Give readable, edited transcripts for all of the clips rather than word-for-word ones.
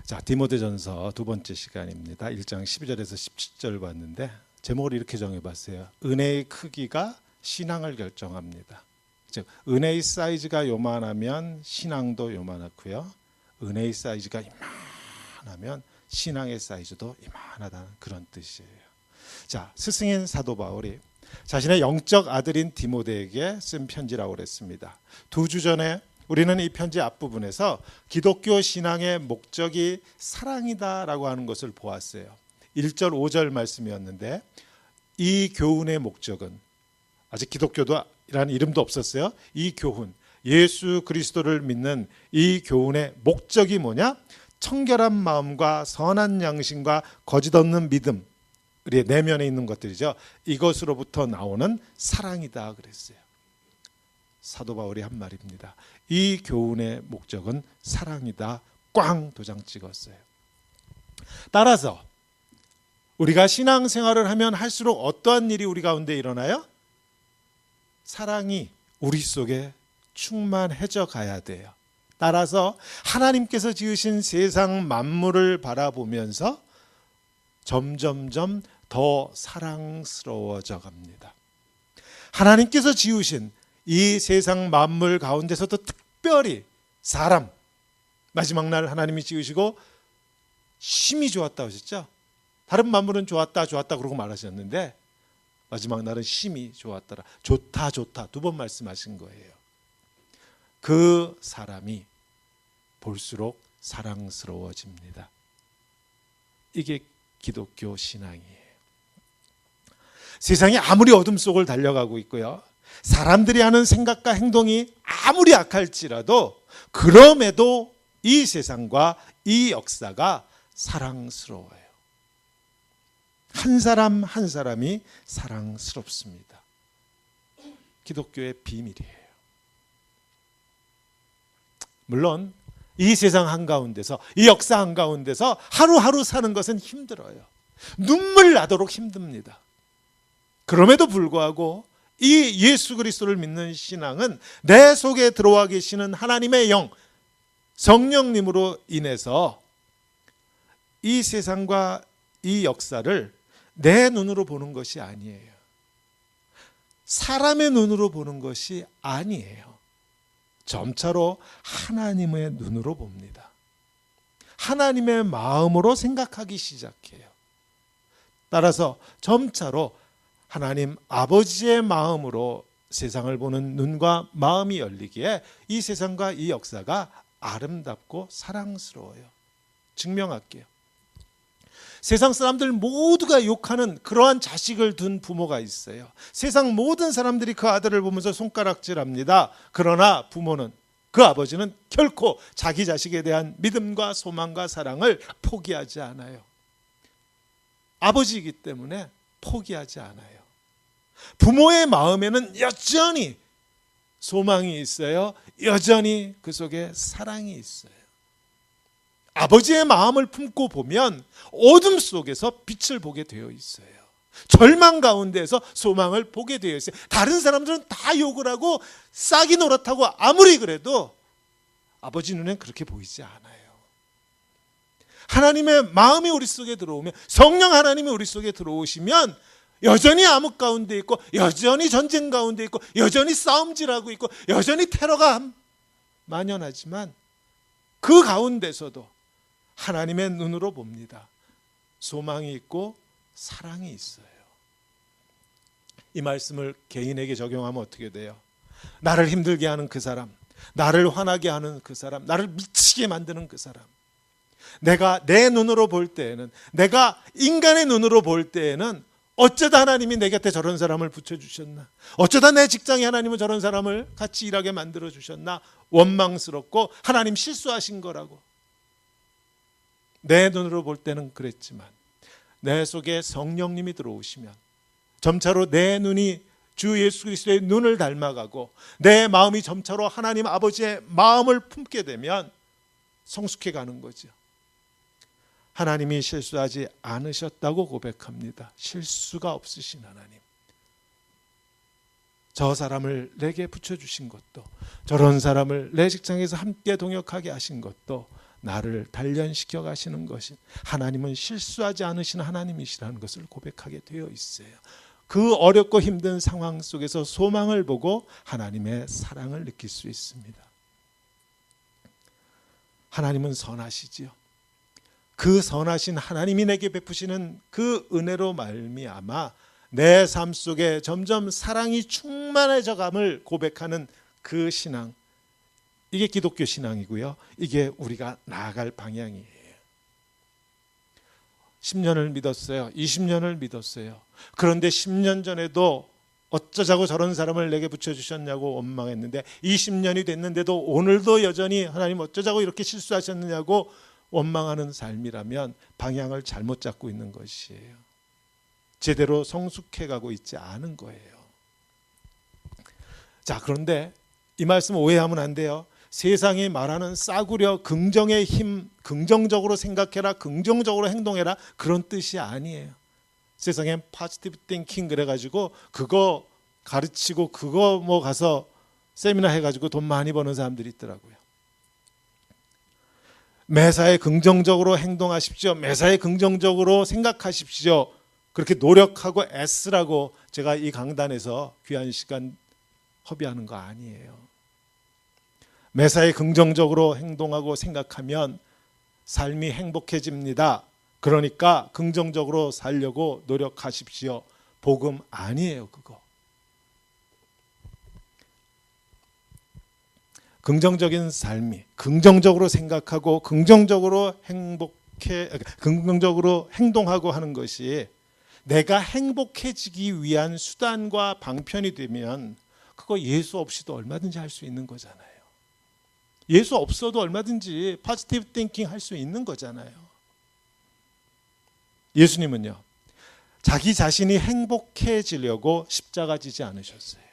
자, 디모데전서 두 번째 시간입니다. 1장 12절에서 17절 봤는데 제목을 이렇게 정해봤어요. 은혜의 크기가 신앙을 결정합니다. 즉 은혜의 사이즈가 요만하면 신앙도 요만하고요, 은혜의 사이즈가 이만하면 신앙의 사이즈도 이만하다는 그런 뜻이에요. 자, 스승인 사도 바울이 자신의 영적 아들인 디모데에게 쓴 편지라고 그랬습니다. 2주 전에 우리는 이 편지 앞부분에서 기독교 신앙의 목적이 사랑이다라고 하는 것을 보았어요. 1절 5절 말씀이었는데, 이 교훈의 목적은, 아직 기독교도라는 이름도 없었어요. 이 교훈, 예수 그리스도를 믿는 이 교훈의 목적이 뭐냐? 청결한 마음과 선한 양심과 거짓 없는 믿음, 우리의 내면에 있는 것들이죠. 이것으로부터 나오는 사랑이다 그랬어요. 사도 바울이 한 말입니다. 이 교훈의 목적은 사랑이다. 꽝 도장 찍었어요. 따라서 우리가 신앙생활을 하면 할수록 어떠한 일이 우리 가운데 일어나요? 사랑이 우리 속에 충만해져 가야 돼요. 따라서 하나님께서 지으신 세상 만물을 바라보면서 점점점 더 사랑스러워져 갑니다. 하나님께서 지으신 이 세상 만물 가운데서도 특별히 사람, 마지막 날 하나님이 지으시고 심히 좋았다 하셨죠? 다른 만물은 좋았다 그러고 말하셨는데 마지막 날은 심히 좋았더라. 좋다 두 번 말씀하신 거예요. 그 사람이 볼수록 사랑스러워집니다. 이게 기독교 신앙이에요. 세상이 아무리 어둠 속을 달려가고 있고요, 사람들이 하는 생각과 행동이 아무리 악할지라도 그럼에도 이 세상과 이 역사가 사랑스러워요. 한 사람 한 사람이 사랑스럽습니다. 기독교의 비밀이에요. 물론 이 세상 한가운데서, 이 역사 한가운데서 하루하루 사는 것은 힘들어요. 눈물 나도록 힘듭니다. 그럼에도 불구하고 이 예수 그리스도를 믿는 신앙은 내 속에 들어와 계시는 하나님의 영, 성령님으로 인해서 이 세상과 이 역사를 내 눈으로 보는 것이 아니에요. 사람의 눈으로 보는 것이 아니에요. 점차로 하나님의 눈으로 봅니다. 하나님의 마음으로 생각하기 시작해요. 따라서 점차로 하나님 아버지의 마음으로 세상을 보는 눈과 마음이 열리기에 이 세상과 이 역사가 아름답고 사랑스러워요. 증명할게요. 세상 사람들 모두가 욕하는 그러한 자식을 둔 부모가 있어요. 세상 모든 사람들이 그 아들을 보면서 손가락질합니다. 그러나 부모는, 그 아버지는 결코 자기 자식에 대한 믿음과 소망과 사랑을 포기하지 않아요. 아버지이기 때문에 포기하지 않아요. 부모의 마음에는 여전히 소망이 있어요. 여전히 그 속에 사랑이 있어요. 아버지의 마음을 품고 보면 어둠 속에서 빛을 보게 되어 있어요. 절망 가운데서 소망을 보게 되어 있어요. 다른 사람들은 다 욕을 하고 싹이 노랗다고 아무리 그래도 아버지 눈엔 그렇게 보이지 않아요. 하나님의 마음이 우리 속에 들어오면, 성령 하나님이 우리 속에 들어오시면 여전히 암흑 가운데 있고, 여전히 전쟁 가운데 있고, 여전히 싸움질하고 있고, 여전히 테러가 만연하지만 그 가운데서도 하나님의 눈으로 봅니다. 소망이 있고 사랑이 있어요. 이 말씀을 개인에게 적용하면 어떻게 돼요? 나를 힘들게 하는 그 사람, 나를 화나게 하는 그 사람, 나를 미치게 만드는 그 사람, 내가 내 눈으로 볼 때에는, 내가 인간의 눈으로 볼 때에는 어쩌다 하나님이 내 곁에 저런 사람을 붙여주셨나, 어쩌다 내 직장에 하나님은 저런 사람을 같이 일하게 만들어주셨나, 원망스럽고 하나님 실수하신 거라고 내 눈으로 볼 때는 그랬지만, 내 속에 성령님이 들어오시면 점차로 내 눈이 주 예수 그리스도의 눈을 닮아가고 내 마음이 점차로 하나님 아버지의 마음을 품게 되면 성숙해 가는 거죠. 하나님이 실수하지 않으셨다고 고백합니다. 실수가 없으신 하나님. 저 사람을 내게 붙여주신 것도, 저런 사람을 내 직장에서 함께 동역하게 하신 것도 나를 단련시켜 가시는 것이 하나님은 실수하지 않으신 하나님이시라는 것을 고백하게 되어 있어요. 그 어렵고 힘든 상황 속에서 소망을 보고 하나님의 사랑을 느낄 수 있습니다. 하나님은 선하시지요. 그 선하신 하나님이 내게 베푸시는 그 은혜로 말미암아 내 삶 속에 점점 사랑이 충만해져 감을 고백하는 그 신앙, 이게 기독교 신앙이고요. 이게 우리가 나아갈 방향이에요. 10년을 믿었어요. 20년을 믿었어요. 그런데 10년 전에도 어쩌자고 저런 사람을 내게 붙여주셨냐고 원망했는데 20년이 됐는데도 오늘도 여전히 하나님 어쩌자고 이렇게 실수하셨느냐고 원망하는 삶이라면 방향을 잘못 잡고 있는 것이에요. 제대로 성숙해 가고 있지 않은 거예요. 자, 그런데 이 말씀 오해하면 안 돼요. 세상이 말하는 싸구려 긍정의 힘, 긍정적으로 생각해라, 긍정적으로 행동해라, 그런 뜻이 아니에요. 세상엔 포지티브 띵킹 그래가지고 그거 가르치고 그거 뭐 가서 세미나 해가지고 돈 많이 버는 사람들이 있더라고요. 매사에 긍정적으로 행동하십시오. 매사에 긍정적으로 생각하십시오. 그렇게 노력하고 애쓰라고 제가 이 강단에서 귀한 시간 허비하는 거 아니에요. 매사에 긍정적으로 행동하고 생각하면 삶이 행복해집니다. 그러니까 긍정적으로 살려고 노력하십시오. 복음 아니에요, 그거. 긍정적인 삶이 긍정적으로 생각하고 긍정적으로 긍정적으로 행동하고 하는 것이 내가 행복해지기 위한 수단과 방편이 되면 그거 예수 없이도 얼마든지 할 수 있는 거잖아요. 예수 없어도 얼마든지 포지티브 띵킹 할 수 있는 거잖아요. 예수님은요, 자기 자신이 행복해지려고 십자가 지지 않으셨어요.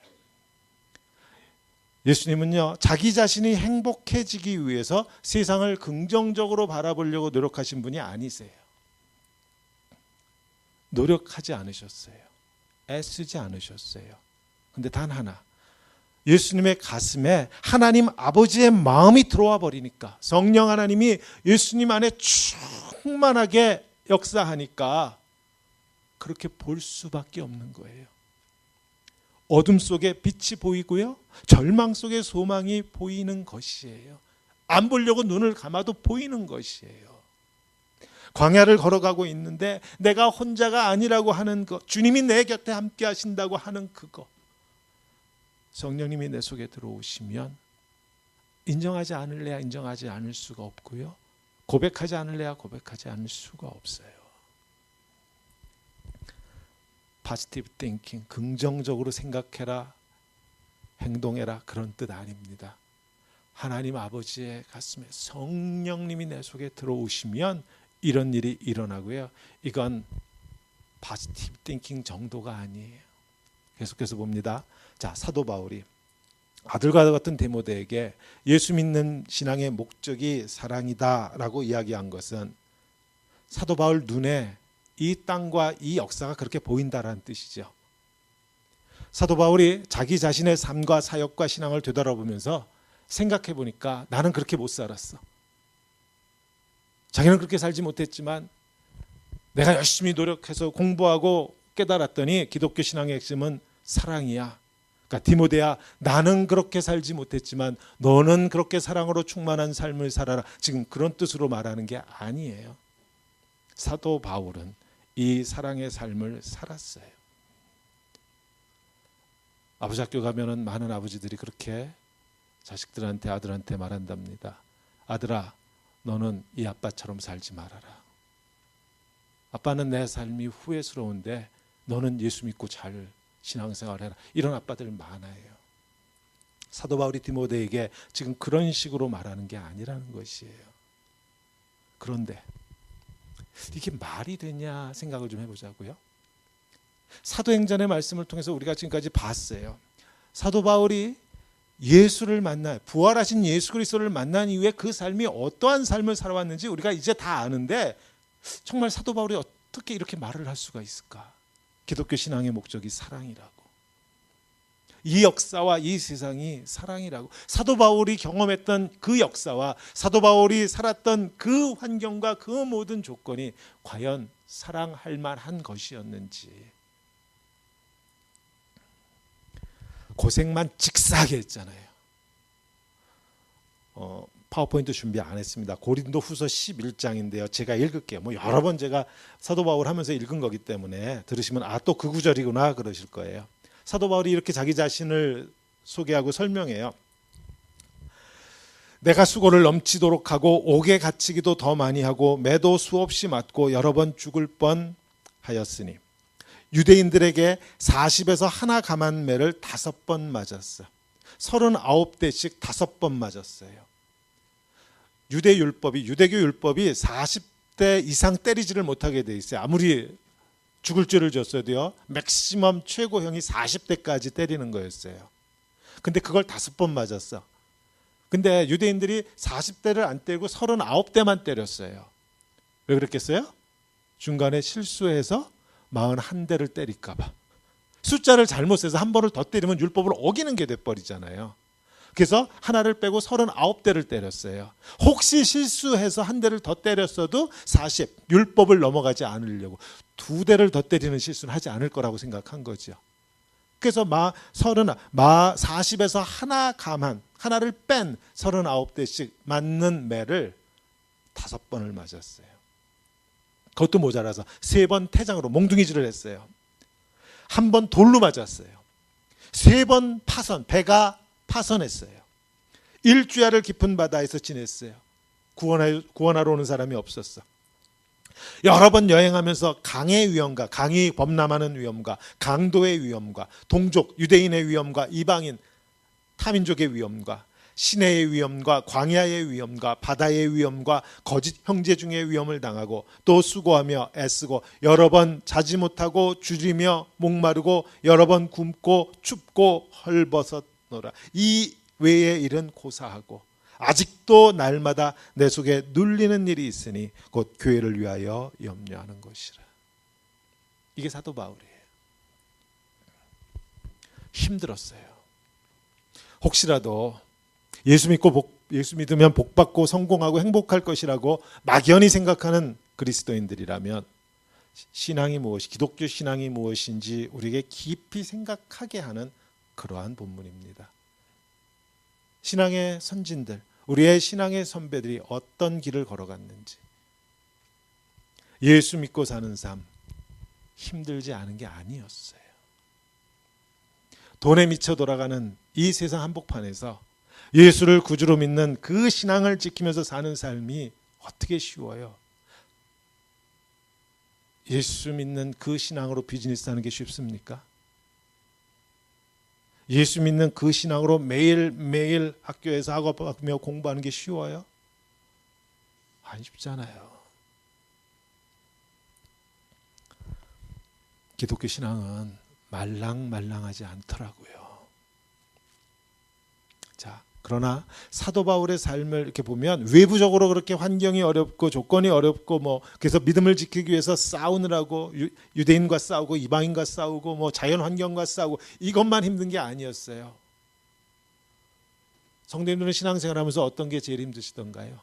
예수님은요, 자기 자신이 행복해지기 위해서 세상을 긍정적으로 바라보려고 노력하신 분이 아니세요. 노력하지 않으셨어요. 애쓰지 않으셨어요. 근데 단 하나, 예수님의 가슴에 하나님 아버지의 마음이 들어와 버리니까, 성령 하나님이 예수님 안에 충만하게 역사하니까 그렇게 볼 수밖에 없는 거예요. 어둠 속에 빛이 보이고요, 절망 속에 소망이 보이는 것이에요. 안 보려고 눈을 감아도 보이는 것이에요. 광야를 걸어가고 있는데 내가 혼자가 아니라고 하는 것, 주님이 내 곁에 함께 하신다고 하는 그거, 성령님이 내 속에 들어오시면 인정하지 않을래야 인정하지 않을 수가 없고요, 고백하지 않을래야 고백하지 않을 수가 없어요. 포지티브 띵킹, 긍정적으로 생각해라, 행동해라, 그런 뜻 아닙니다. 하나님 아버지의 가슴에 성령님이 내 속에 들어오시면 이런 일이 일어나고요, 이건 포지티브 띵킹 정도가 아니에요. 계속해서 봅니다. 자, 사도 바울이 아들과 같은 디모데에게 예수 믿는 신앙의 목적이 사랑이다라고 이야기한 것은 사도 바울 눈에 이 땅과 이 역사가 그렇게 보인다라는 뜻이죠. 사도 바울이 자기 자신의 삶과 사역과 신앙을 되돌아보면서 생각해 보니까 나는 그렇게 못 살았어. 자기는 그렇게 살지 못했지만 내가 열심히 노력해서 공부하고 깨달았더니 기독교 신앙의 핵심은 사랑이야. 그러니까 디모데야, 나는 그렇게 살지 못했지만 너는 그렇게 사랑으로 충만한 삶을 살아라. 지금 그런 뜻으로 말하는 게 아니에요. 사도 바울은 이 사랑의 삶을 살았어요. 아버지 학교 가면은 많은 아버지들이 그렇게 자식들한테, 아들한테 말한답니다. 아들아, 너는 이 아빠처럼 살지 말아라. 아빠는 내 삶이 후회스러운데 너는 예수 믿고 잘 신앙생활해라. 이런 아빠들 많아요. 사도 바울이 디모데에게 지금 그런 식으로 말하는 게 아니라는 것이에요. 그런데 이게 말이 되냐 생각을 좀 해보자고요. 사도행전의 말씀을 통해서 우리가 지금까지 봤어요. 사도 바울이 예수를 만나, 부활하신 예수 그리스도를 만난 이후에 그 삶이 어떠한 삶을 살아왔는지 우리가 이제 다 아는데, 정말 사도 바울이 어떻게 이렇게 말을 할 수가 있을까? 기독교 신앙의 목적이 사랑이라고. 이 역사와 이 세상이 사랑이라고. 사도 바울이 경험했던 그 역사와 사도 바울이 살았던 그 환경과 그 모든 조건이 과연 사랑할 만한 것이었는지. 고생만 직사하게 했잖아요. 파워포인트 준비 안 했습니다. 고린도 후서 11장인데요. 제가 읽을게요. 뭐 여러 번 제가 사도 바울 하면서 읽은 거기 때문에 들으시면 또 그 구절이구나 그러실 거예요. 사도 바울이 이렇게 자기 자신을 소개하고 설명해요. 내가 수고를 넘치도록 하고 옥에 갇히기도 더 많이 하고 매도 수없이 맞고 여러 번 죽을 뻔하였으니 유대인들에게 40에서 하나 감한 매를 5번 맞았어. 39대씩 5번 맞았어요. 유대교 율법이 40대 이상 때리지를 못하게 돼 있어요. 아무리 죽을 죄를 졌어도요. 맥시멈 최고형이 40대까지 때리는 거였어요. 근데 그걸 5번 맞았어. 근데 유대인들이 40대를 안 때리고 39대만 때렸어요. 왜 그랬겠어요? 중간에 실수해서 41대를 때릴까 봐. 숫자를 잘못 세서 한 번을 더 때리면 율법을 어기는 게 돼버리잖아요. 그래서 하나를 빼고 39대를 때렸어요. 혹시 실수해서 한 대를 더 때렸어도 40, 율법을 넘어가지 않으려고 2대를 더 때리는 실수는 하지 않을 거라고 생각한 거죠. 그래서 40에서 하나를 뺀 39대씩 맞는 매를 5번을 맞았어요. 그것도 모자라서 3번 태장으로 몽둥이질을 했어요. 1번 돌로 맞았어요. 3번 배가 파선했어요. 일주야를 깊은 바다에서 지냈어요. 구원하러 오는 사람이 없었어. 여러 번 여행하면서 강의 위험과 강이 범람하는 위험과 강도의 위험과 동족 유대인의 위험과 이방인 타민족의 위험과 시내의 위험과 광야의 위험과 바다의 위험과 거짓 형제 중의 위험을 당하고 또 수고하며 애쓰고 여러 번 자지 못하고 줄이며 목마르고 여러 번 굶고 춥고 헐벗었노라. 이 외의 일은 고사하고 아직도 날마다 내 속에 눌리는 일이 있으니 곧 교회를 위하여 염려하는 것이라. 이게 사도 바울이에요. 힘들었어요. 혹시라도 예수 믿으면 복받고 성공하고 행복할 것이라고 막연히 생각하는 그리스도인들이라면 신앙이 무엇이, 기독교 신앙이 무엇인지 우리에게 깊이 생각하게 하는 그러한 본문입니다. 신앙의 선진들, 우리의 신앙의 선배들이 어떤 길을 걸어갔는지, 예수 믿고 사는 삶 힘들지 않은 게 아니었어요. 돈에 미쳐 돌아가는 이 세상 한복판에서 예수를 구주로 믿는 그 신앙을 지키면서 사는 삶이 어떻게 쉬워요? 예수 믿는 그 신앙으로 비즈니스 하는 게 쉽습니까? 예수 믿는 그 신앙으로 매일매일 학교에서 학업하며 공부하는 게 쉬워요? 안 쉽잖아요. 기독교 신앙은 말랑말랑하지 않더라고요. 자, 그러나 사도 바울의 삶을 이렇게 보면 외부적으로 그렇게 환경이 어렵고 조건이 어렵고 그래서 믿음을 지키기 위해서 싸우느라고 유대인과 싸우고 이방인과 싸우고 자연 환경과 싸우고 이것만 힘든 게 아니었어요. 성도님들은 신앙생활하면서 어떤 게 제일 힘드시던가요?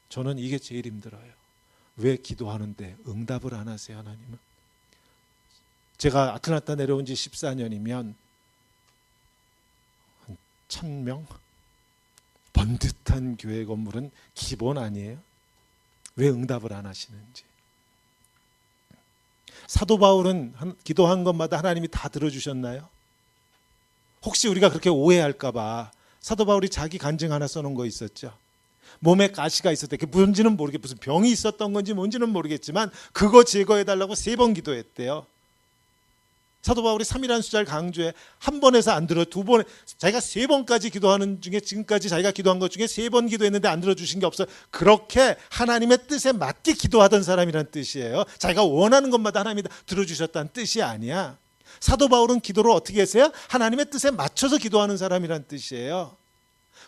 저는 이게 제일 힘들어요. 왜 기도하는데 응답을 안 하세요, 하나님은? 제가 아틀란타 내려온 지 14년이면 한 1000명? 번듯한 교회 건물은 기본 아니에요? 왜 응답을 안 하시는지. 사도 바울은 기도한 것마다 하나님이 다 들어주셨나요? 혹시 우리가 그렇게 오해할까 봐 사도 바울이 자기 간증 하나 써놓은 거 있었죠. 몸에 가시가 있었대. 그게 뭔지는 모르겠고 무슨 병이 있었던 건지 뭔지는 모르겠지만 그거 제거해달라고 3번 기도했대요. 사도 바울이 3이라는 숫자를 강조해. 한 번에서 안 들어, 2번, 자기가 3번까지 기도하는 중에 지금까지 자기가 기도한 것 중에 3번 기도했는데 안 들어주신 게 없어요. 그렇게 하나님의 뜻에 맞게 기도하던 사람이란 뜻이에요. 자기가 원하는 것마다 하나님이 들어주셨다는 뜻이 아니야. 사도 바울은 기도를 어떻게 했어요? 하나님의 뜻에 맞춰서 기도하는 사람이란 뜻이에요.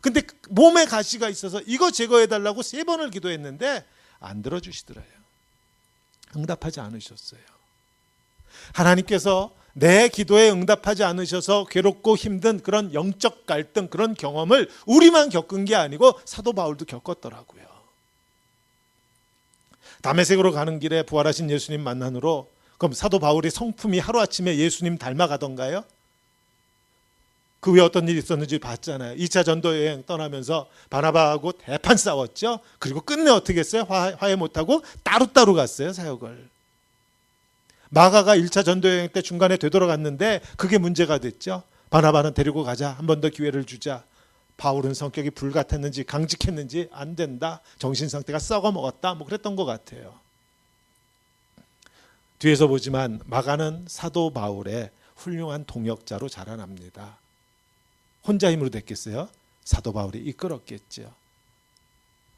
근데 몸에 가시가 있어서 이거 제거해달라고 3번을 기도했는데 안 들어주시더래요. 응답하지 않으셨어요. 하나님께서 내 기도에 응답하지 않으셔서 괴롭고 힘든 그런 영적 갈등, 그런 경험을 우리만 겪은 게 아니고 사도 바울도 겪었더라고요. 다메섹으로 가는 길에 부활하신 예수님 만난으로, 그럼 사도 바울의 성품이 하루아침에 예수님 닮아가던가요? 그 후에 어떤 일이 있었는지 봤잖아요. 2차 전도 여행 떠나면서 바나바하고 대판 싸웠죠. 그리고 끝내 어떻게 했어요? 화해 못하고 따로따로 갔어요, 사역을. 마가가 1차 전도 여행 때 중간에 되돌아갔는데 그게 문제가 됐죠. 바나바는 데리고 가자, 한 번 더 기회를 주자. 바울은 성격이 불같았는지 강직했는지 안 된다, 정신 상태가 썩어 먹었다, 뭐 그랬던 것 같아요. 뒤에서 보지만 마가는 사도 바울의 훌륭한 동역자로 자라납니다. 혼자 힘으로 됐겠어요? 사도 바울이 이끌었겠죠.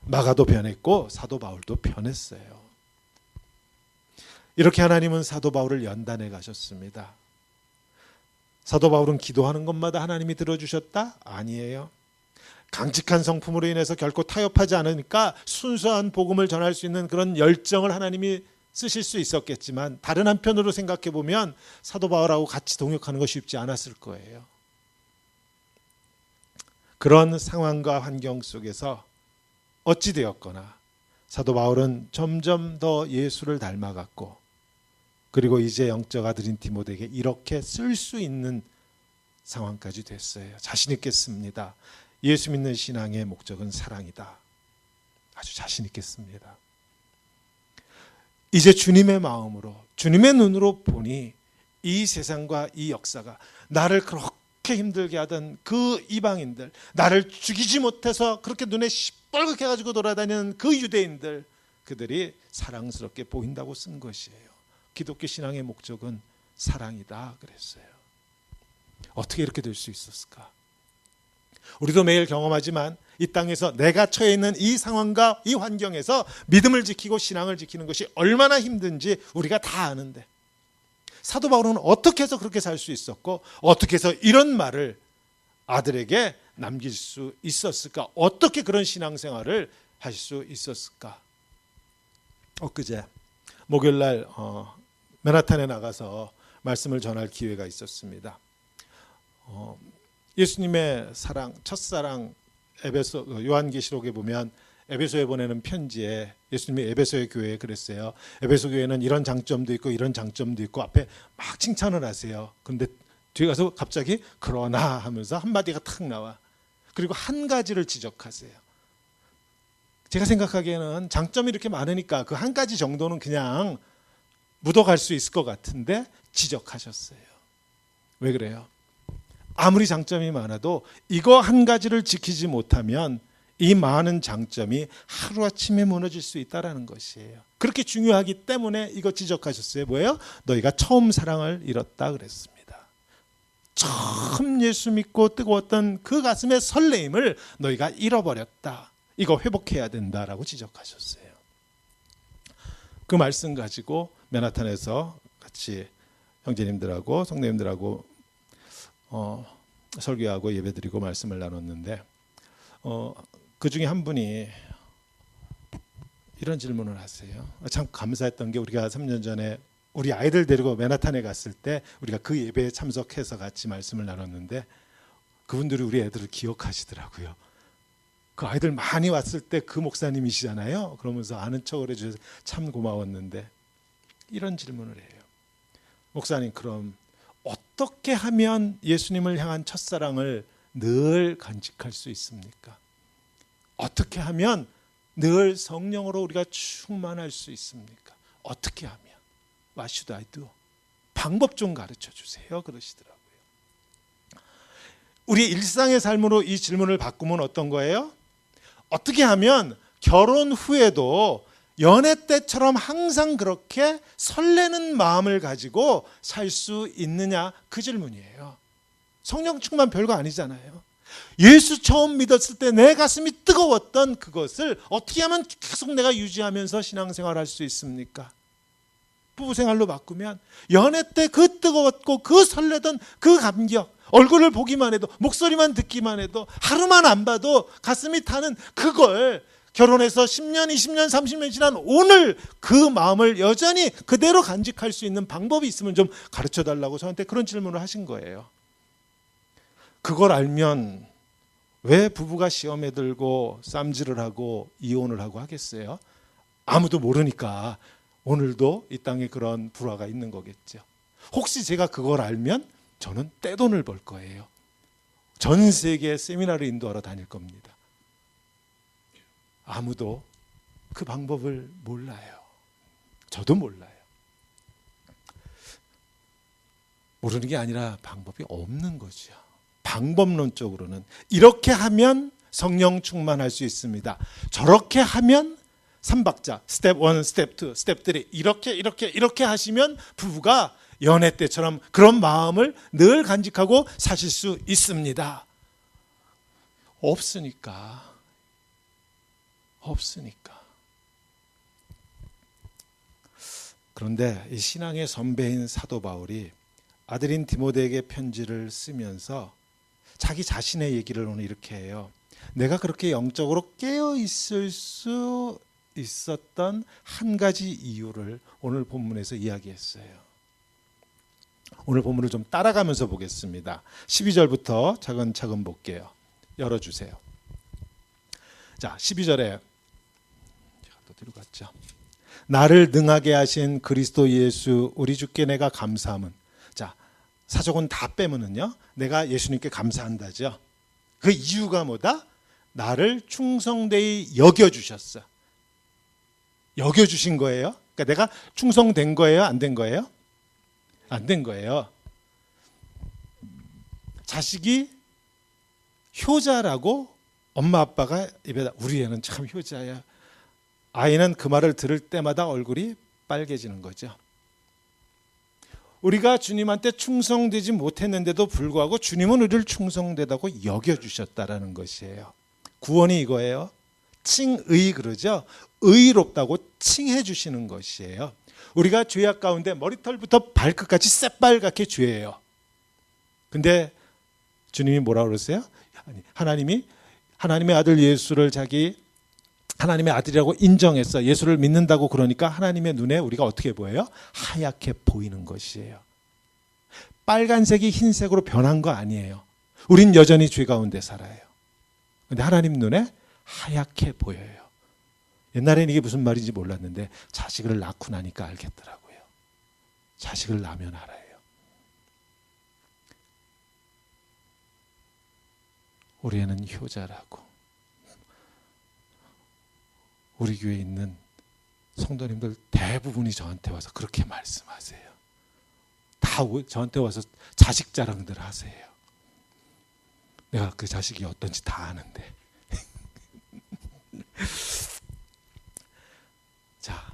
마가도 변했고 사도 바울도 변했어요. 이렇게 하나님은 사도 바울을 연단해 가셨습니다. 사도 바울은 기도하는 것마다 하나님이 들어주셨다? 아니에요. 강직한 성품으로 인해서 결코 타협하지 않으니까 순수한 복음을 전할 수 있는 그런 열정을 하나님이 쓰실 수 있었겠지만, 다른 한편으로 생각해 보면 사도 바울하고 같이 동역하는 것이 쉽지 않았을 거예요. 그런 상황과 환경 속에서 어찌되었거나 사도 바울은 점점 더 예수를 닮아갔고, 그리고 이제 영적 아들인 디모데에게 이렇게 쓸 수 있는 상황까지 됐어요. 자신 있게 씁니다. 예수 믿는 신앙의 목적은 사랑이다. 아주 자신 있게 씁니다. 이제 주님의 마음으로, 주님의 눈으로 보니 이 세상과 이 역사가, 나를 그렇게 힘들게 하던 그 이방인들, 나를 죽이지 못해서 그렇게 눈에 시뻘겋게 해가지고 돌아다니는 그 유대인들, 그들이 사랑스럽게 보인다고 쓴 것이에요. 기독교 신앙의 목적은 사랑이다 그랬어요. 어떻게 이렇게 될 수 있었을까? 우리도 매일 경험하지만 이 땅에서 내가 처해 있는 이 상황과 이 환경에서 믿음을 지키고 신앙을 지키는 것이 얼마나 힘든지 우리가 다 아는데, 사도 바울은 어떻게 해서 그렇게 살 수 있었고, 어떻게 해서 이런 말을 아들에게 남길 수 있었을까? 어떻게 그런 신앙생활을 하실 수 있었을까? 엊그제 목요일날 맨하탄에 나가서 말씀을 전할 기회가 있었습니다. 예수님의 사랑, 첫사랑, 에베소 요한계시록에 보면 에베소에 보내는 편지에 예수님이 에베소의 교회에 그랬어요. 에베소 교회는 이런 장점도 있고 이런 장점도 있고, 앞에 막 칭찬을 하세요. 그런데 뒤에 가서 갑자기 그러나 하면서 한마디가 탁 나와. 그리고 한 가지를 지적하세요. 제가 생각하기에는 장점이 이렇게 많으니까 그 한 가지 정도는 그냥 묻어갈 수 있을 것 같은데 지적하셨어요. 왜 그래요? 아무리 장점이 많아도 이거 한 가지를 지키지 못하면 이 많은 장점이 하루아침에 무너질 수 있다는 것이에요. 그렇게 중요하기 때문에 이거 지적하셨어요. 뭐예요? 너희가 처음 사랑을 잃었다 그랬습니다. 처음 예수 믿고 뜨거웠던 그 가슴의 설레임을 너희가 잃어버렸다. 이거 회복해야 된다라고 지적하셨어요. 그 말씀 가지고 맨하탄에서 같이 형제님들하고 성도님들하고 설교하고 예배드리고 말씀을 나눴는데, 그 중에 한 분이 이런 질문을 하세요. 참 감사했던 게, 우리가 3년 전에 우리 아이들 데리고 맨하탄에 갔을 때 우리가 그 예배에 참석해서 같이 말씀을 나눴는데, 그분들이 우리 애들을 기억하시더라고요. 그 아이들 많이 왔을 때 그 목사님이시잖아요. 그러면서 아는 척을 해주셔서 참 고마웠는데, 이런 질문을 해요. 목사님, 그럼 어떻게 하면 예수님을 향한 첫사랑을 늘 간직할 수 있습니까? 어떻게 하면 늘 성령으로 우리가 충만할 수 있습니까? 어떻게 하면? What should I do? 방법 좀 가르쳐 주세요. 그러시더라고요. 우리 일상의 삶으로 이 질문을 바꾸면 어떤 거예요? 어떻게 하면 결혼 후에도 연애 때처럼 항상 그렇게 설레는 마음을 가지고 살 수 있느냐, 그 질문이에요. 성령 충만 별거 아니잖아요. 예수 처음 믿었을 때 내 가슴이 뜨거웠던 그것을 어떻게 하면 계속 내가 유지하면서 신앙생활할 수 있습니까? 부부생활로 바꾸면 연애 때 그 뜨거웠고 그 설레던 그 감격, 얼굴을 보기만 해도, 목소리만 듣기만 해도, 하루만 안 봐도 가슴이 타는 그걸 결혼해서 10년, 20년, 30년 지난 오늘 그 마음을 여전히 그대로 간직할 수 있는 방법이 있으면 좀 가르쳐 달라고 저한테 그런 질문을 하신 거예요. 그걸 알면 왜 부부가 시험에 들고 쌈질을 하고 이혼을 하고 하겠어요? 아무도 모르니까 오늘도 이 땅에 그런 불화가 있는 거겠죠. 혹시 제가 그걸 알면 저는 떼돈을 벌 거예요. 전 세계 세미나를 인도하러 다닐 겁니다. 아무도 그 방법을 몰라요. 저도 몰라요. 모르는 게 아니라 방법이 없는 거죠. 방법론적으로는 이렇게 하면 성령 충만할 수 있습니다. 저렇게 하면 3박자, 스텝 1, 스텝 2, 스텝 3 이렇게 하시면 부부가 연애 때처럼 그런 마음을 늘 간직하고 사실 수 있습니다. 없으니까. 그런데 이 신앙의 선배인 사도 바울이 아들인 디모데에게 편지를 쓰면서 자기 자신의 얘기를 오늘 이렇게 해요. 내가 그렇게 영적으로 깨어 있을 수 있었던 한 가지 이유를 오늘 본문에서 이야기했어요. 오늘 본문을 좀 따라가면서 보겠습니다. 12절부터 차근차근 볼게요. 열어주세요. 자, 12절에 제가 또 뒤로 갔죠. 나를 능하게 하신 그리스도 예수 우리 주께 내가 감사함은, 자, 사적은 다 빼면은요, 내가 예수님께 감사한다죠. 그 이유가 뭐다? 나를 충성되이 여겨주셨어. 여겨주신 거예요. 그러니까 내가 충성된 거예요? 안 된 거예요? 안 된 거예요. 자식이 효자라고 엄마 아빠가 입에다, 우리 애는 참 효자야. 아이는 그 말을 들을 때마다 얼굴이 빨개지는 거죠. 우리가 주님한테 충성되지 못했는데도 불구하고 주님은 우리를 충성되다고 여겨주셨다라는 것이에요. 구원이 이거예요. 칭의 그러죠. 의롭다고 칭해 주시는 것이에요. 우리가 죄악 가운데 머리털부터 발끝까지 새빨갛게 죄예요. 근데 주님이 뭐라고 그러세요? 하나님이 하나님의 아들 예수를 자기 하나님의 아들이라고 인정해서 예수를 믿는다고 그러니까 하나님의 눈에 우리가 어떻게 보여요? 하얗게 보이는 것이에요. 빨간색이 흰색으로 변한 거 아니에요. 우린 여전히 죄 가운데 살아요. 근데 하나님 눈에 하얗게 보여요. 옛날에는 이게 무슨 말인지 몰랐는데 자식을 낳고 나니까 알겠더라고요. 자식을 낳으면 알아요. 우리 애는 효자라고. 우리 교회에 있는 성도님들 대부분이 저한테 와서 그렇게 말씀하세요. 다 저한테 와서 자식 자랑들 하세요. 내가 그 자식이 어떤지 다 아는데. 자,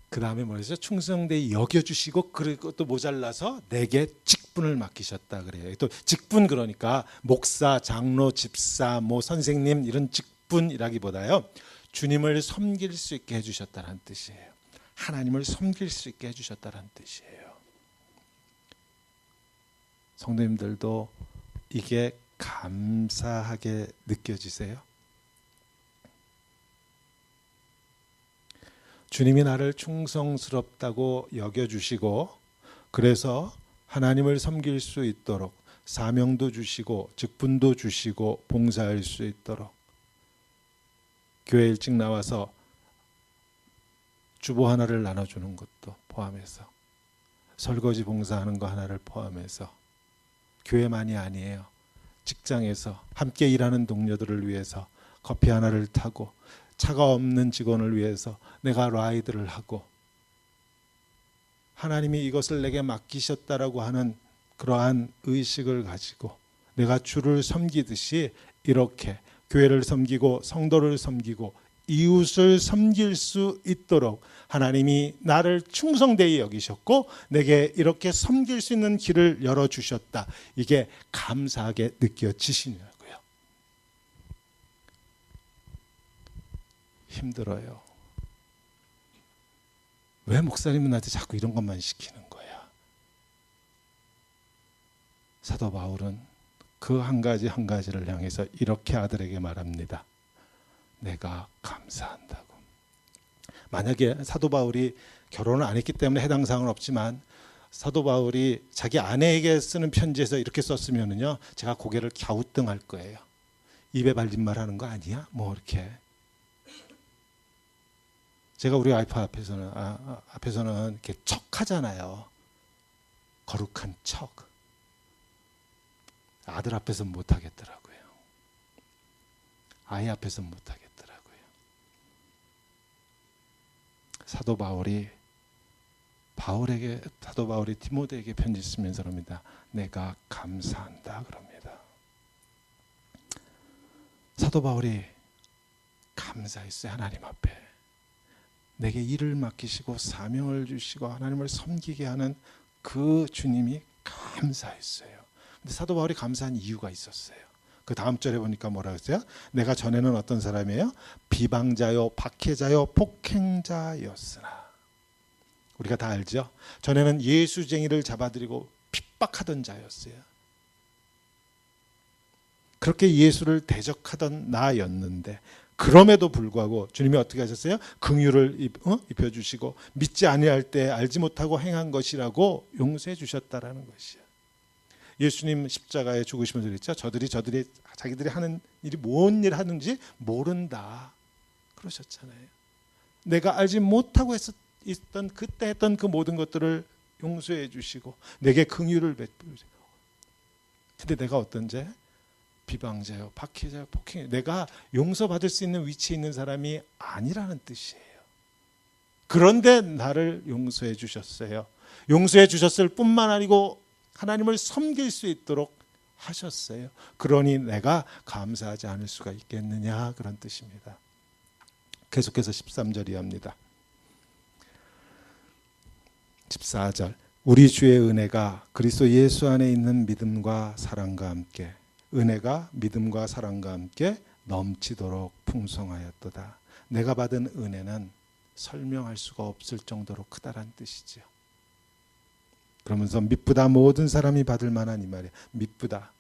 그 다음에 뭐였죠? 충성되이 여겨주시고 그리고 또 모자라서 내게 직분을 맡기셨다 그래요. 또 직분 그러니까 목사, 장로, 집사, 뭐 선생님 이런 직분이라기보다요. 주님을 섬길 수 있게 해주셨다는 뜻이에요. 하나님을 섬길 수 있게 해주셨다는 뜻이에요. 성도님들도 이게 감사하게 느껴지세요? 주님이 나를 충성스럽다고 여겨주시고 그래서 하나님을 섬길 수 있도록 사명도 주시고 직분도 주시고 봉사할 수 있도록 교회 일찍 나와서 주보 하나를 나눠주는 것도 포함해서 설거지 봉사하는 거 하나를 포함해서 교회만이 아니에요. 직장에서 함께 일하는 동료들을 위해서 커피 하나를 타고 차가 없는 직원을 위해서 내가 라이드를 하고 하나님이 이것을 내게 맡기셨다라고 하는 그러한 의식을 가지고 내가 주를 섬기듯이 이렇게 교회를 섬기고 성도를 섬기고 이웃을 섬길 수 있도록 하나님이 나를 충성되이 여기셨고 내게 이렇게 섬길 수 있는 길을 열어주셨다. 이게 감사하게 느껴지시냐고요. 힘들어요. 왜 목사님은 나한테 자꾸 이런 것만 시키는 거야? 사도 바울은 그 한 가지 한 가지를 향해서 이렇게 아들에게 말합니다. 내가 감사한다고. 만약에 사도 바울이 결혼을 안 했기 때문에 해당 사항은 없지만 사도 바울이 자기 아내에게 쓰는 편지에서 이렇게 썼으면은요, 제가 고개를 갸우뚱할 거예요. 입에 발린 말 하는 거 아니야? 뭐 이렇게. 제가 우리 와이프 앞에서는 이렇게 척하잖아요. 거룩한 척. 아들 앞에서는 못 하겠더라고요. 아이 앞에서는 못 하겠더라고요. 사도 바울이 디모데에게 편지 쓰면서 그럽니다. 내가 감사한다 그럽니다. 사도 바울이 감사했어요. 하나님 앞에 내게 일을 맡기시고 사명을 주시고 하나님을 섬기게 하는 그 주님이 감사했어요. 근데 사도 바울이 감사한 이유가 있었어요. 그 다음 절에 보니까 뭐라 그랬어요? 내가 전에는 어떤 사람이에요? 비방자요, 박해자요, 폭행자였으나. 우리가 다 알죠? 전에는 예수쟁이를 잡아들이고 핍박하던 자였어요. 그렇게 예수를 대적하던 나였는데 그럼에도 불구하고 주님이 어떻게 하셨어요? 긍휼을 입혀주시고 믿지 아니할 때 알지 못하고 행한 것이라고 용서해 주셨다라는 것이에요. 예수님 십자가에 죽으시면서 그랬죠. 저들이 자기들이 하는 일이 뭔 일 하는지 모른다 그러셨잖아요. 내가 알지 못하고 있던 그때 했던 그 모든 것들을 용서해 주시고 내게 긍휼을 베푸시고. 근데 내가 어떤 죄? 비방자요, 박해자요, 폭행자요. 내가 용서받을 수 있는 위치에 있는 사람이 아니라는 뜻이에요. 그런데 나를 용서해 주셨어요. 용서해 주셨을 뿐만 아니고 하나님을 섬길 수 있도록 하셨어요. 그러니 내가 감사하지 않을 수가 있겠느냐 그런 뜻입니다. 계속해서 13절 이어합니다. 14절 우리 주의 은혜가 그리스도 예수 안에 있는 믿음과 사랑과 함께 은혜가 믿음과 사랑과 함께 넘치도록 풍성하였도다. 내가 받은 은혜는 설명할 수가 없을 정도로 크다란 뜻이죠. 그러면서 미쁘다 모든 사람이 받을 만한 이 말이에요. 미쁘다,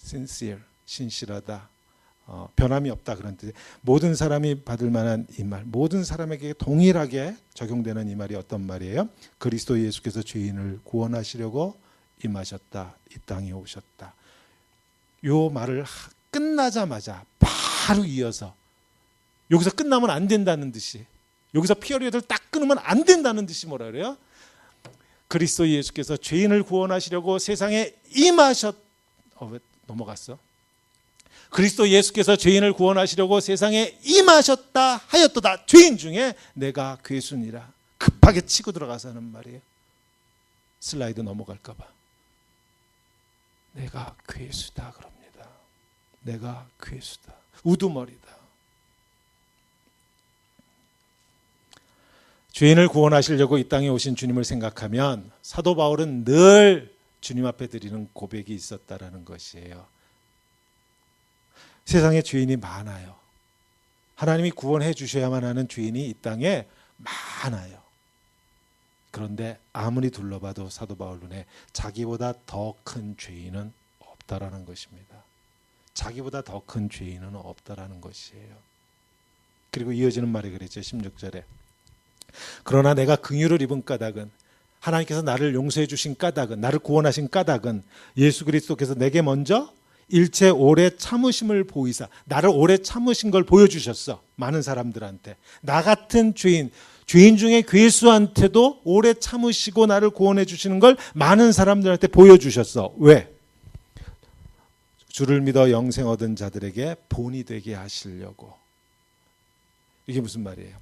sincere, 신실하다, 변함이 없다 그런 뜻이에요. 모든 사람이 받을 만한 이 말, 모든 사람에게 동일하게 적용되는 이 말이 어떤 말이에요? 그리스도 예수께서 죄인을 구원하시려고 임하셨다, 이 땅에 오셨다. 요 말을 끝나자마자 바로 이어서 여기서 끝나면 안 된다는 듯이 여기서 피어리어드를 딱 끊으면 안 된다는 듯이 뭐라 그래요? 그리스도 예수께서 죄인을 구원하시려고 세상에 왜 넘어갔어? 그리스도 예수께서 죄인을 구원하시려고 세상에 임하셨다 하였도다. 죄인 중에 내가 괴순이라. 급하게 치고 들어가서 하는 말이에요. 슬라이드 넘어갈까 봐. 내가 괴수다 그럽니다. 내가 괴수다. 우두머리다. 죄인을 구원하시려고 이 땅에 오신 주님을 생각하면 사도 바울은 늘 주님 앞에 드리는 고백이 있었다라는 것이에요. 세상에 죄인이 많아요. 하나님이 구원해 주셔야만 하는 죄인이 이 땅에 많아요. 그런데 아무리 둘러봐도 사도 바울 눈에 자기보다 더 큰 죄인은 없다라는 것입니다. 자기보다 더 큰 죄인은 없다라는 것이에요. 그리고 이어지는 말이 그랬죠. 16절에 그러나 내가 긍휼을 입은 까닭은 하나님께서 나를 용서해 주신 까닭은 나를 구원하신 까닭은 예수 그리스도께서 내게 먼저 일체 오래 참으심을 보이사 나를 오래 참으신 걸 보여주셨어. 많은 사람들한테. 나 같은 죄인 중에 괴수한테도 오래 참으시고 나를 구원해 주시는 걸 많은 사람들한테 보여주셨어. 왜? 주를 믿어 영생 얻은 자들에게 본이 되게 하시려고. 이게 무슨 말이에요?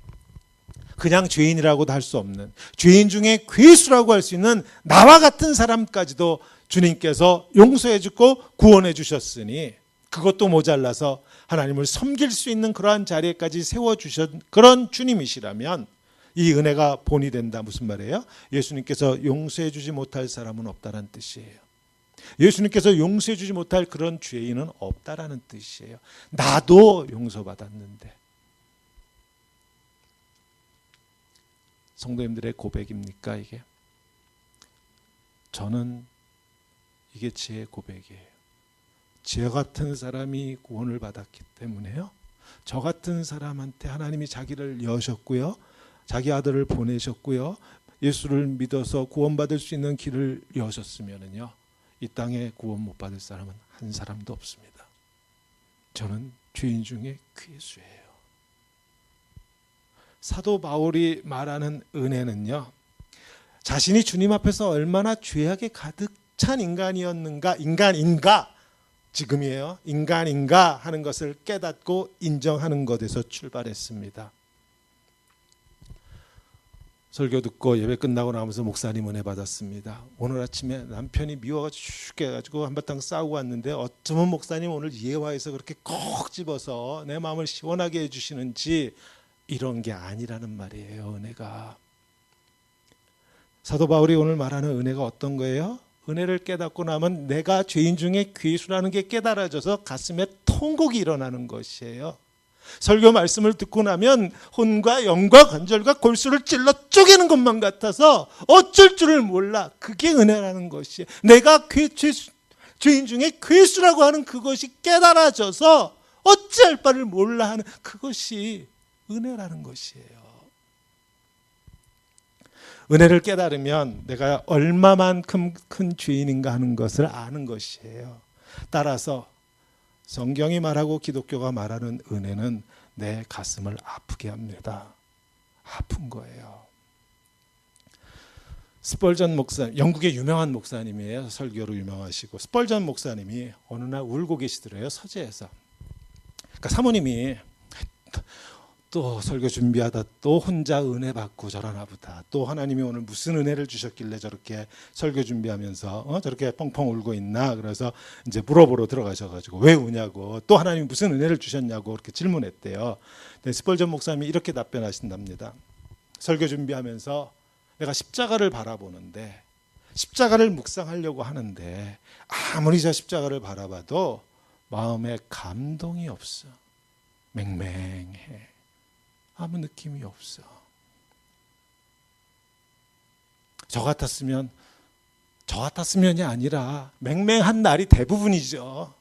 그냥 죄인이라고도 할 수 없는 죄인 중에 괴수라고 할 수 있는 나와 같은 사람까지도 주님께서 용서해 주고 구원해 주셨으니 그것도 모자라서 하나님을 섬길 수 있는 그러한 자리에까지 세워주신 그런 주님이시라면 이 은혜가 본이 된다. 무슨 말이에요? 예수님께서 용서해 주지 못할 사람은 없다는 뜻이에요. 예수님께서 용서해 주지 못할 그런 죄인은 없다라는 뜻이에요. 나도 용서받았는데. 성도님들의 고백입니까 이게? 저는 이게 제 고백이에요. 제 같은 사람이 구원을 받았기 때문에요. 저 같은 사람한테 하나님이 자기를 여셨고요. 자기 아들을 보내셨고요. 예수를 믿어서 구원받을 수 있는 길을 여셨으면은요. 이 땅에 구원 못 받을 사람은 한 사람도 없습니다. 저는 죄인 중에 괴수예요. 사도 바울이 말하는 은혜는요. 자신이 주님 앞에서 얼마나 죄악에 가득 찬 인간인가 지금이에요. 인간인가 하는 것을 깨닫고 인정하는 것에서 출발했습니다. 설교 듣고 예배 끝나고 나면서 목사님 은혜 받았습니다. 오늘 아침에 남편이 미워가지고 죽겠가지고 한바탕 싸우고 왔는데 어쩌면 목사님 오늘 예화에서 그렇게 콕 집어서 내 마음을 시원하게 해주시는지 이런 게 아니라는 말이에요. 은혜가. 사도 바울이 오늘 말하는 은혜가 어떤 거예요? 은혜를 깨닫고 나면 내가 죄인 중에 괴수라는 게 깨달아져서 가슴에 통곡이 일어나는 것이에요. 설교 말씀을 듣고 나면 혼과 영과 관절과 골수를 찔러 쪼개는 것만 같아서 어쩔 줄을 몰라. 그게 은혜라는 것이에요. 내가 죄인 중에 괴수라고 하는 그것이 깨달아져서 어찌할 바를 몰라 하는 그것이 은혜라는 것이에요. 은혜를 깨달으면 내가 얼마만큼 큰 죄인인가 하는 것을 아는 것이에요. 따라서 성경이 말하고 기독교가 말하는 은혜는 내 가슴을 아프게 합니다. 아픈 거예요. 스펄전 목사, 영국의 유명한 목사님이에요. 설교로 유명하시고 스펄전 목사님이 어느 날 울고 계시더래요. 서재에서. 그러니까 사모님이 또 설교 준비하다 또 혼자 은혜 받고 저러나 보다. 또 하나님이 오늘 무슨 은혜를 주셨길래 저렇게 설교 준비하면서 저렇게 펑펑 울고 있나. 그래서 이제 물어보러 들어가셔가지고 왜 우냐고, 또 하나님이 무슨 은혜를 주셨냐고 그렇게 질문했대요. 근데 스펄전 목사님이 이렇게 답변하신답니다. 설교 준비하면서 내가 십자가를 바라보는데, 십자가를 묵상하려고 하는데 아무리 저 십자가를 바라봐도 마음에 감동이 없어. 맹맹해. 아무 느낌이 없어. 저 같았으면이 아니라 맹맹한 날이 대부분이죠.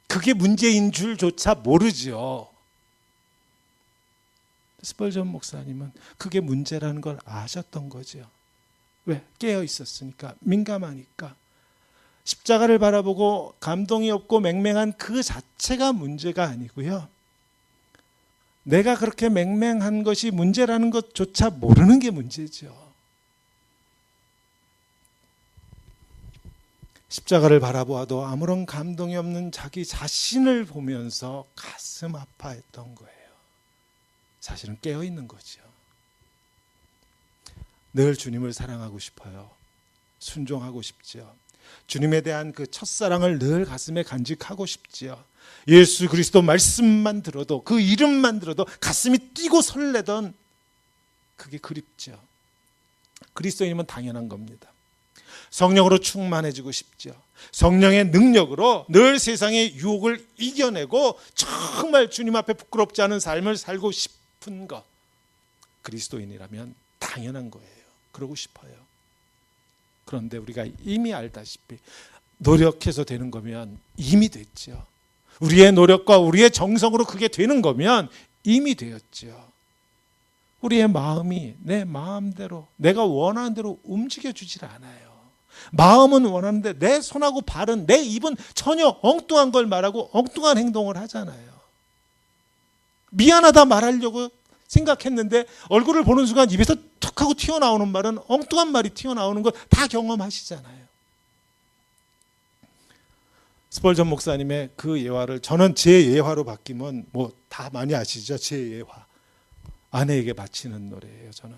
그게 문제인 줄조차 모르죠. 스펄전 목사님은 그게 문제라는 걸 아셨던 거죠. 왜? 깨어 있었으니까, 민감하니까. 십자가를 바라보고 감동이 없고 맹맹한 그 자체가 문제가 아니고요. 내가 그렇게 맹맹한 것이 문제라는 것조차 모르는 게 문제죠. 십자가를 바라보아도 아무런 감동이 없는 자기 자신을 보면서 가슴 아파했던 거예요. 사실은 깨어있는 거죠. 늘 주님을 사랑하고 싶어요. 순종하고 싶죠. 주님에 대한 그 첫사랑을 늘 가슴에 간직하고 싶지요. 예수 그리스도 말씀만 들어도, 그 이름만 들어도 가슴이 뛰고 설레던 그게 그립죠. 그리스도인이면 당연한 겁니다. 성령으로 충만해지고 싶죠. 성령의 능력으로 늘 세상의 유혹을 이겨내고 정말 주님 앞에 부끄럽지 않은 삶을 살고 싶은 것, 그리스도인이라면 당연한 거예요. 그러고 싶어요. 그런데 우리가 이미 알다시피 노력해서 되는 거면 이미 됐죠. 우리의 노력과 우리의 정성으로 그게 되는 거면 이미 되었죠. 우리의 마음이 내 마음대로, 내가 원하는 대로 움직여주질 않아요. 마음은 원하는데 내 손하고 발은, 내 입은 전혀 엉뚱한 걸 말하고 엉뚱한 행동을 하잖아요. 미안하다 말하려고 생각했는데 얼굴을 보는 순간 입에서 툭 하고 튀어나오는 말은, 엉뚱한 말이 튀어나오는 거 다 경험하시잖아요. 스펄전 목사님의 그 예화를 저는 제 예화로 바뀌면 뭐 다 많이 아시죠? 제 예화. 아내에게 바치는 노래예요. 저는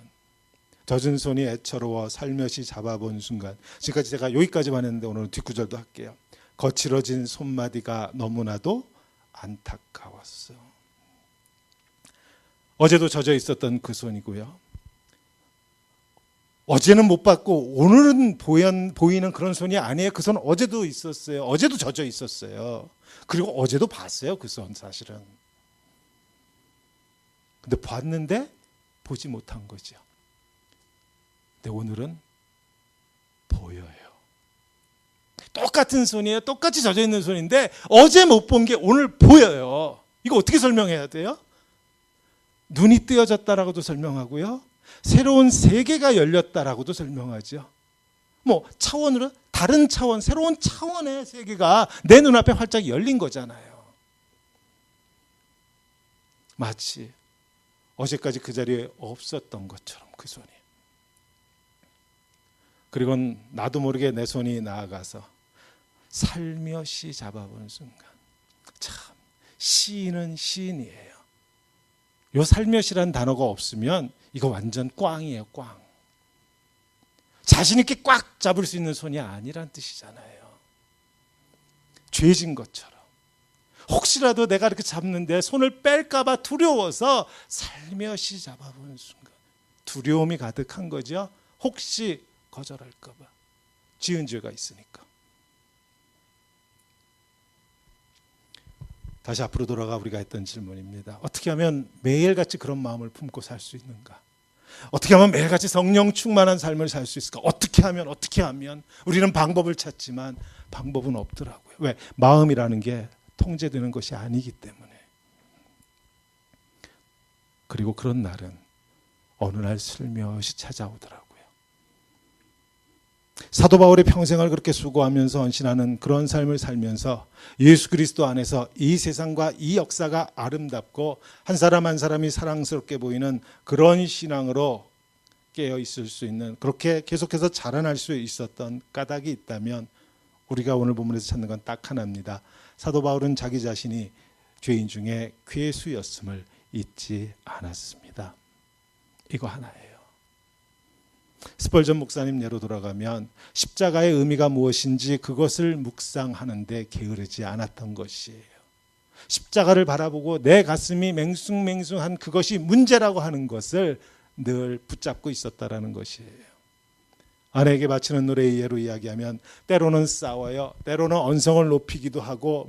젖은 손이 애처로워 살며시 잡아본 순간. 지금까지 제가 여기까지만 했는데 오늘은 뒷구절도 할게요. 거칠어진 손마디가 너무나도 안타까웠어. 어제도 젖어 있었던 그 손이고요. 어제는 못 봤고 오늘은 보이는 그런 손이 아니에요. 그 손 어제도 있었어요. 어제도 젖어 있었어요. 그리고 어제도 봤어요. 그 손 사실은. 근데 봤는데 보지 못한 거죠. 근데 오늘은 보여요. 똑같은 손이에요. 똑같이 젖어 있는 손인데 어제 못 본 게 오늘 보여요. 이거 어떻게 설명해야 돼요? 눈이 뜨여졌다라고도 설명하고요. 새로운 세계가 열렸다라고도 설명하죠. 뭐 차원으로 다른 차원, 새로운 차원의 세계가 내 눈앞에 활짝 열린 거잖아요. 마치 어제까지 그 자리에 없었던 것처럼 그 손이. 그리고 나도 모르게 내 손이 나아가서 살며시 잡아본 순간, 참 시인은 시인이에요. 요 살며시란 단어가 없으면 이거 완전 꽝이에요. 꽝. 자신 있게 꽉 잡을 수 있는 손이 아니란 뜻이잖아요. 죄진 것처럼. 혹시라도 내가 이렇게 잡는데 손을 뺄까 봐 두려워서 살며시 잡아보는 순간 두려움이 가득한 거죠. 혹시 거절할까 봐. 지은 죄가 있으니까. 다시 앞으로 돌아가 우리가 했던 질문입니다. 어떻게 하면 매일같이 그런 마음을 품고 살 수 있는가? 어떻게 하면 매일같이 성령 충만한 삶을 살 수 있을까? 어떻게 하면 우리는 방법을 찾지만 방법은 없더라고요. 왜? 마음이라는 게 통제되는 것이 아니기 때문에. 그리고 그런 날은 어느 날 슬며시 찾아오더라고요. 사도 바울의 평생을 그렇게 수고하면서 헌신하는 그런 삶을 살면서 예수 그리스도 안에서 이 세상과 이 역사가 아름답고 한 사람 한 사람이 사랑스럽게 보이는 그런 신앙으로 깨어 있을 수 있는, 그렇게 계속해서 자라날 수 있었던 까닭이 있다면 우리가 오늘 본문에서 찾는 건 딱 하나입니다. 사도 바울은 자기 자신이 죄인 중에 괴수였음을 잊지 않았습니다. 이거 하나예요. 스펄전 목사님 예로 돌아가면 십자가의 의미가 무엇인지 그것을 묵상하는데 게으르지 않았던 것이에요. 십자가를 바라보고 내 가슴이 맹숭맹숭한 그것이 문제라고 하는 것을 늘 붙잡고 있었다라는 것이에요. 아내에게 바치는 노래의 예로 이야기하면 때로는 싸워요. 때로는 언성을 높이기도 하고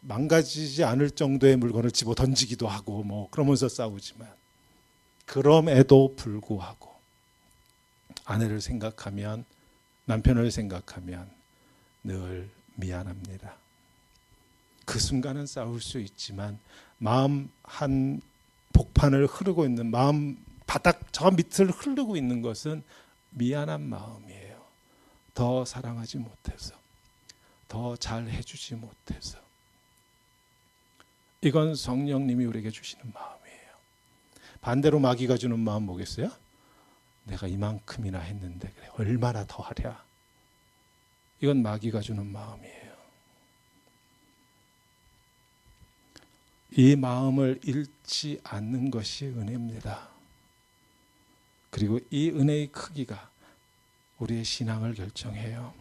망가지지 않을 정도의 물건을 집어 던지기도 하고 그러면서 싸우지만 그럼에도 불구하고 아내를 생각하면, 남편을 생각하면 늘 미안합니다. 그 순간은 싸울 수 있지만 마음 한 복판을 흐르고 있는, 마음 바닥 저 밑을 흐르고 있는 것은 미안한 마음이에요. 더 사랑하지 못해서, 더 잘해주지 못해서. 이건 성령님이 우리에게 주시는 마음이에요. 반대로 마귀가 주는 마음 뭐겠어요? 내가 이만큼이나 했는데 그래, 얼마나 더 하랴. 이건 마귀가 주는 마음이에요. 이 마음을 잃지 않는 것이 은혜입니다. 그리고 이 은혜의 크기가 우리의 신앙을 결정해요.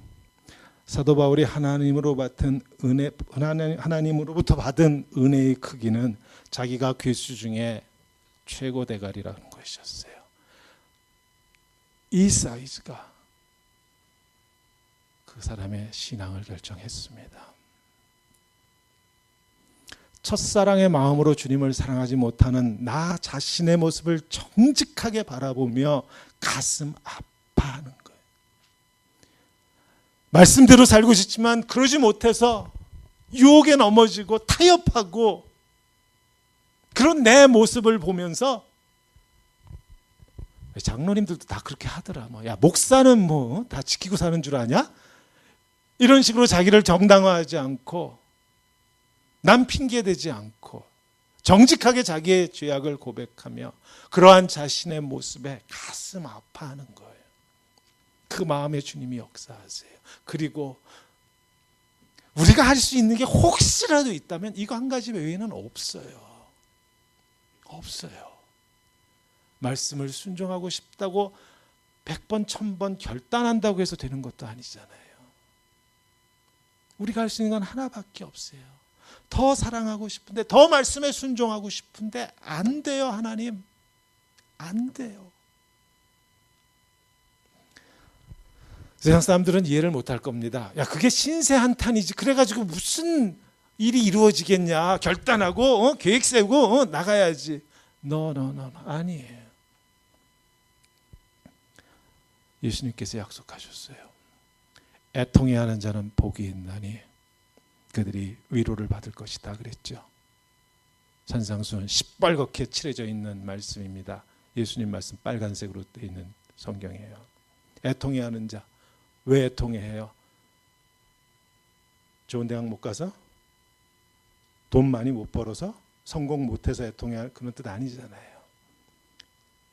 사도 바울이 하나님으로부터 받은 은혜의 크기는 자기가 괴수 중에 최고 대가리라는 것이었어요. 이 사이즈가 그 사람의 신앙을 결정했습니다. 첫사랑의 마음으로 주님을 사랑하지 못하는 나 자신의 모습을 정직하게 바라보며 가슴 아파하는 거예요. 말씀대로 살고 싶지만 그러지 못해서 유혹에 넘어지고 타협하고, 그런 내 모습을 보면서 장로님들도 다 그렇게 하더라. 야, 목사는 다 지키고 사는 줄 아냐? 이런 식으로 자기를 정당화하지 않고, 남 핑계대지 않고 정직하게 자기의 죄악을 고백하며 그러한 자신의 모습에 가슴 아파하는 거예요. 그 마음에 주님이 역사하세요. 그리고 우리가 할 수 있는 게 혹시라도 있다면 이거 한 가지 외에는 없어요. 말씀을 순종하고 싶다고 100번, 1000번 결단한다고 해서 되는 것도 아니잖아요. 우리가 할 수 있는 건 하나밖에 없어요. 더 사랑하고 싶은데, 더 말씀에 순종하고 싶은데 안 돼요. 하나님, 안 돼요. 세상 사람들은 이해를 못할 겁니다. 야, 그게 신세 한탄이지. 그래가지고 무슨 일이 이루어지겠냐. 결단하고 계획 세우고 나가야지. No. 아니에요. 예수님께서 약속하셨어요. 애통해하는 자는 복이 있나니 그들이 위로를 받을 것이다 그랬죠. 산상수훈 시뻘겋게 칠해져 있는 말씀입니다. 예수님 말씀 빨간색으로 되어 있는 성경이에요. 애통해하는 자, 왜 애통해해요? 좋은 대학 못 가서? 돈 많이 못 벌어서? 성공 못해서 애통해할 그런 뜻 아니잖아요.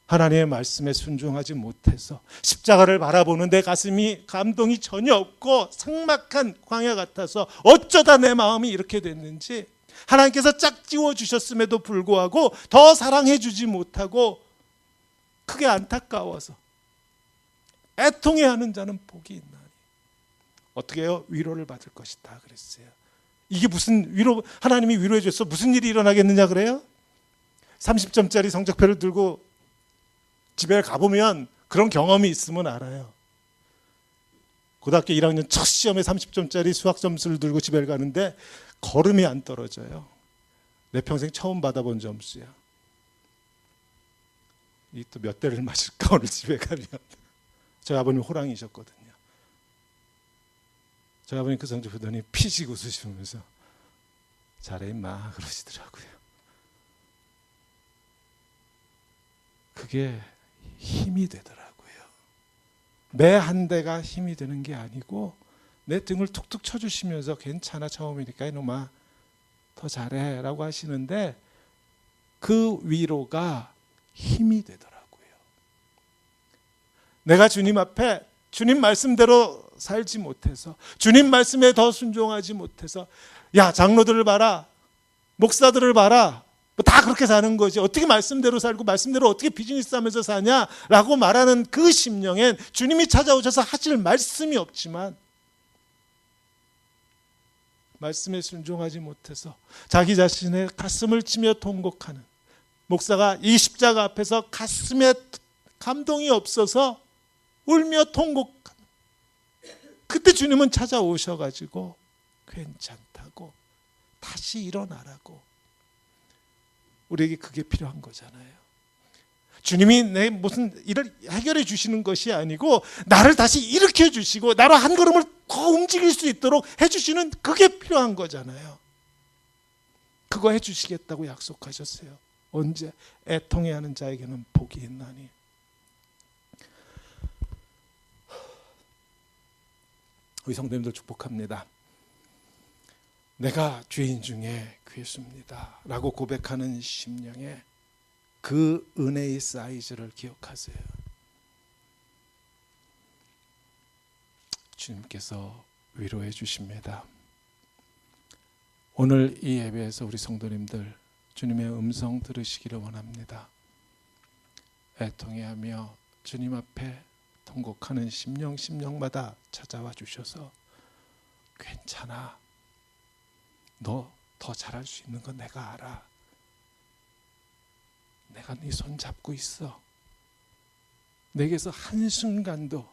하나님의 말씀에 순종하지 못해서 십자가를 바라보는 내 가슴이 감동이 전혀 없고 삭막한 광야 같아서 어쩌다 내 마음이 이렇게 됐는지, 하나님께서 짝지워 주셨음에도 불구하고 더 사랑해 주지 못하고 크게 안타까워서 애통해하는 자는 복이 있나니 어떻게 해요? 위로를 받을 것이다 그랬어요. 이게 무슨 위로, 하나님이 위로해 줬어? 무슨 일이 일어나겠느냐 그래요? 30점짜리 성적표를 들고 집에 가보면 그런 경험이 있으면 알아요. 고등학교 1학년 첫 시험에 30점짜리 수학 점수를 들고 집에 가는데 걸음이 안 떨어져요. 내 평생 처음 받아본 점수야. 이 또 몇 대를 맞을까 오늘 집에 가면. 저희 아버님 호랑이셨거든요. 저희 아버님 그 성적 보더니 피식 웃으시면서 잘해 임마 그러시더라고요. 그게 힘이 되더라고요. 매 한 대가 힘이 되는 게 아니고 내 등을 툭툭 쳐주시면서 괜찮아 처음이니까 이놈아 더 잘해 라고 하시는데 그 위로가 힘이 되더라고요. 내가 주님 앞에 주님 말씀대로 살지 못해서, 주님 말씀에 더 순종하지 못해서, 야 장로들을 봐라, 목사들을 봐라, 뭐 다 그렇게 사는 거지, 어떻게 말씀대로 살고 말씀대로 어떻게 비즈니스 하면서 사냐라고 말하는 그 심령엔 주님이 찾아오셔서 하실 말씀이 없지만 말씀에 순종하지 못해서 자기 자신의 가슴을 치며 통곡하는 목사가 이 십자가 앞에서 가슴에 감동이 없어서 울며 통곡하는, 그때 주님은 찾아오셔가지고 괜찮다고 다시 일어나라고, 우리에게 그게 필요한 거잖아요. 주님이 내 무슨 일을 해결해 주시는 것이 아니고 나를 다시 일으켜 주시고 나로 한 걸음을 더 움직일 수 있도록 해주시는, 그게 필요한 거잖아요. 그거 해주시겠다고 약속하셨어요. 언제? 애통해하는 자에게는 복이 있나니. 우리 성도님들 축복합니다. 내가 죄인 중에 괴수입니다 라고 고백하는 심령에 그 은혜의 사이즈를 기억하세요. 주님께서 위로해 주십니다. 오늘 이 예배에서 우리 성도님들 주님의 음성 들으시기를 원합니다. 애통해하며 주님 앞에 통곡하는 심령마다 찾아와 주셔서 괜찮아, 너 더 잘할 수 있는 건 내가 알아, 내가 네 손 잡고 있어, 내게서 한순간도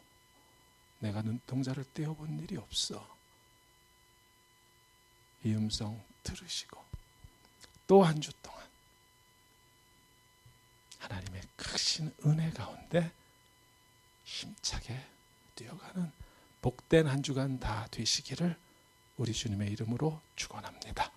내가 눈동자를 떼어본 일이 없어. 이 음성 들으시고 또 한 주 동안 하나님의 크신 은혜 가운데 힘차게 뛰어가는 복된 한 주간 다 되시기를 우리 주님의 이름으로 축원합니다.